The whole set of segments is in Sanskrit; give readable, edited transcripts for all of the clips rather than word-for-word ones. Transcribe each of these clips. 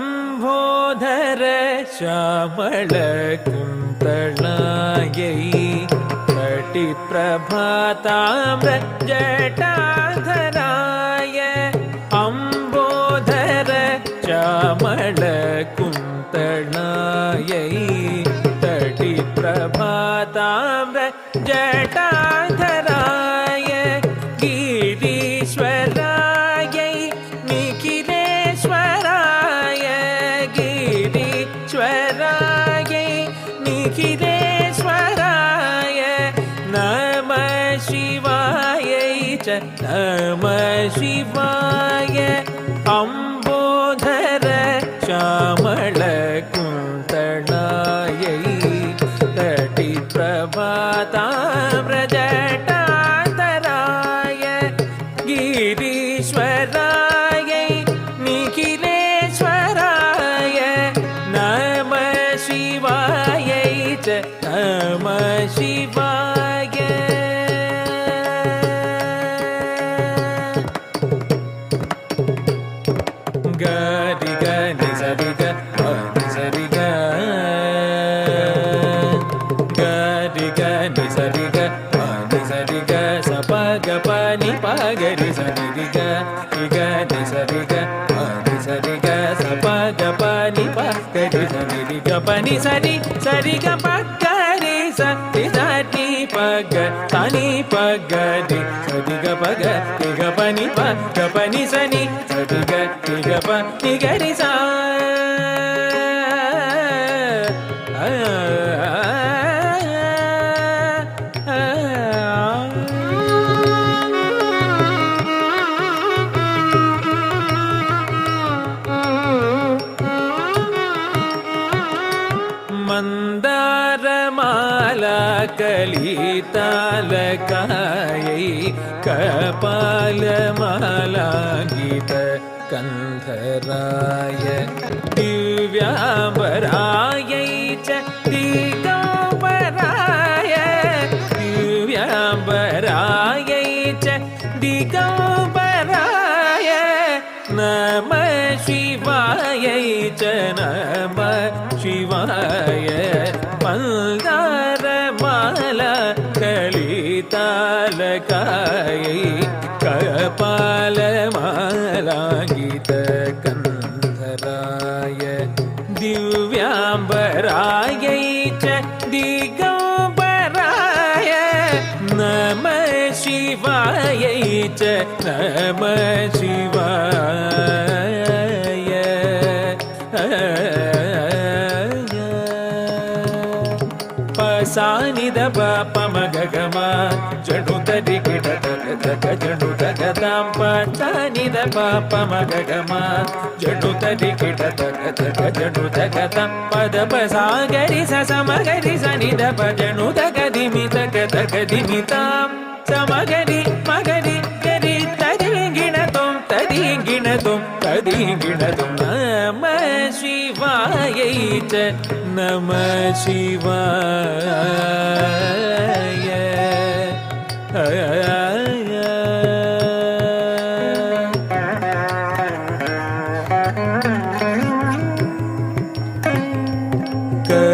ಅಂಬೋಧರ ಶ್ಯಾಮಳ ಕುಂತಳಾಯೈ ಕಟಿ ಪ್ರಭಾತಾಮ್ರ ಜಟಾಧರಾಯ ಅಂಬೋಧರ ಶ್ಯಾಮಳ ಕುಂತಳಾಯೈ ಕಟಿ ಪ್ರಭಾತಾಮ್ರ ಜಟಾಧರಾಯ ಗಿರೀಶ್ವರಾಯೈ ನಿಖಿಲೇಶ್ವರಾಯ ಗಿರೀಶ್ವರಾಯೈ ನಿಖಿಲೇಶ್ವರಾಯ ನಮಃ ಶಿವಾಯೈ ಚ ನಮಃ ಶಿವಾಯ ಅಂಬೋಧರ ಶ್ಯಾಮಳ ಕುಂತಳಾಯೈ ತಟಿ ಪ್ರಭಾತಾಮ್ರ ಜಟಾಧರಾಯ ಗಿರೀಶ್ವರಾಯೈ ನಿಖಿಲೇಶ್ವರಾಯ ನಮಃ ಶಿವಾಯೈ ಚ ನಮಃ ಶಿವಾಯ ಗರಿ ಗನಿ ಸರಿ ಗ ನಿ ಸರಿ ಗ ಗರಿ ಗನಿ ಸರಿ ಗ ನಿ ಸರಿ ಗ ಸ ಪ ಗ ಪ ನಿ ಪ ಗರಿ ಸರಿ ಗ ಗ ನಿ ಸರಿ ಗ ನಿ ಸರಿ ಗ ಸ ಪ ಗ ಪ ನಿ ಪ ಗರಿ ಸರಿ ಗ ಪ ನಿ ಸರಿ ಸರಿ ಗ ಪ ಗರಿ ಸರಿ ನಿ ಪ ಗ ಸ ನಿ ಪ ಗ ರಿ ಸರಿ ಗ ಪ ಗ ಪ ನಿ ಪ ಗ ಪ ನಿ ಸ ನಿ ಸರಿ ಗ ಗ ಪ ನಿ ಗರಿ ಸ ಮಂದಾರಮಾಲಾ ಕಲಿತಾಲಕಾಯೈ ಕಪಾಲಮಾಲಾ ಗೀತ ಕಂಧರಾಯ ದಿವ್ಯಾಂಬರಾಯೈ ಚ ದಿಗಂಬರಾಯ ದಿವ್ಯಾಂಬರಾಯೈ ಚ ದಿಗಂಬರಾಯ ನಮಃ ಶಿವಾಯೈ ಚ ನಮಃ ಶಿವಾಯ ಮಂದಾರಮಾಲಾ ಕಲಿತಾಲಕಾಯೈ ಕಪಾಲಮಾಲಾ ಗೀತ ಕಂಧರಾಯ ದಿವ್ಯಾಂಬರಾಯೈ ಚ ದಿಗಂಬರಾಯ ನಮಃ ಶಿವಾಯೈ ಚ ನಮಃ ಶಿವಾಯ ಪಸಾನಿದ ಪಾಪ ಮಗಮ ಜಡು ತರಿ ಗಿಡ ತಗ ಜಡು ತಗದಾಂ ಪಸಾನಿದ ಪಾಪ ಮಗಮ ಜಡು ತರಿ ಗಿಡ ತಗ ಜಡು ತಗದಾಂ ಪದ ಪಸಾಗರಿ ಸ ಸಮಗರಿ ಸ ನಿದ ಪ ಜಡು ತಗದಿಮಿ ತಗದಿಮಿತಾಂ ಸಮಗರಿ ಮಗರಿ ಗರಿ ತರಿ ಗಿಣತುಂ ತರಿ ಗಿಣತುಂ ತರಿ ಗಿಣತುಂ ನಮಃ ಶಿವಾಯೈ ಚ ನಮಃ ಶಿವಾಯ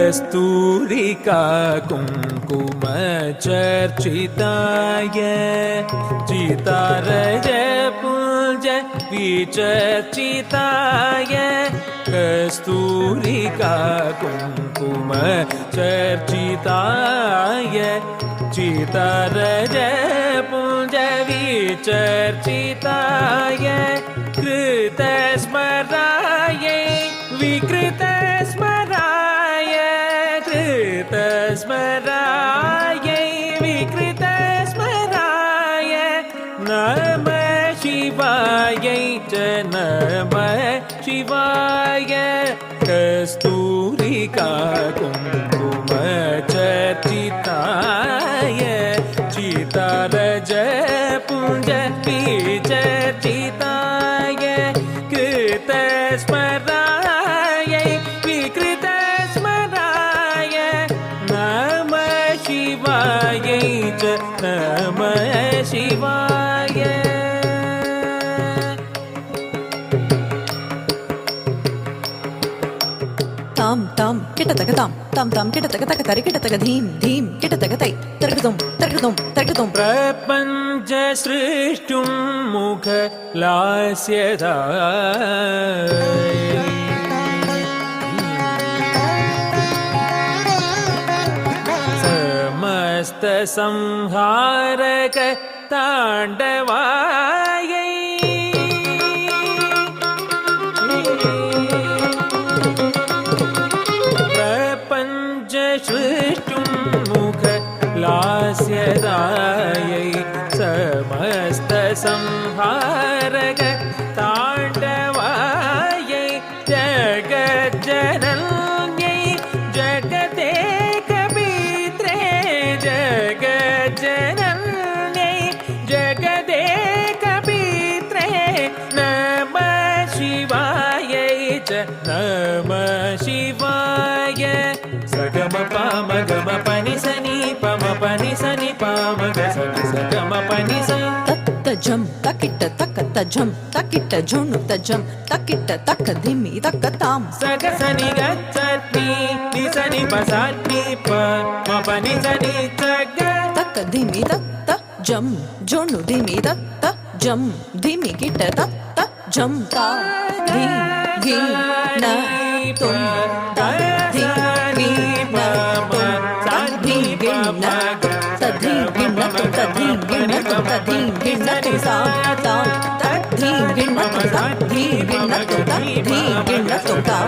कस्तूरिका कुंकुम चर्चिताय चितारज पुंज विचर्चिताय कस्तूरिका कुंकुम चर्चिताय चितारज पुंज विचर्चिताय कृतस्मराय विकृतस्मराय कृतस्मराय विकृतस्मराय नमः शिवायै च नमः शिवाय कस्तूरिका कुंकुम चर्चिताय चितारज पुंज विचर्चिताय कृतस्मराय विकृतस्मराय शिवाय ताम ताम किटतक ताम ताम ताम किटतक तक तरि किटतक धीम धीम किटतक तै तरकतुम तरकतुम तरकतुम प्रपञ्च सृष्टुं मुख लास्यदा समस्त संहारक ताण्डवाय प्रपञ्च सृष्टुं मुख लास्यदायै समस्त संहारक ताण्डवायै जगज्जनन्यै जगदेकपित्रे जगज्जनन्यै जगदेकपित्रे नमः शिवायै च नमः शिवाय सगम पाम गम पनि सनि पम पनि सनि पाम ग सनि सगम पनि स तज्जम तकिट तक तज्जम तकिट झुनु तज्जम तकिट तक धिमि तक ताम सग सनि ग सनि नि सनि प सनि प म पनि सनि सग तक धिमि तक जम झुनु धिमि तक जम धिमि किट तक जम ता धी गी न तुम धी गी न तुम तधी गिण तधी गिण तधी गिण तधी गिण तुम ता तधी गिण तधी गिण तधी गिण तुम ता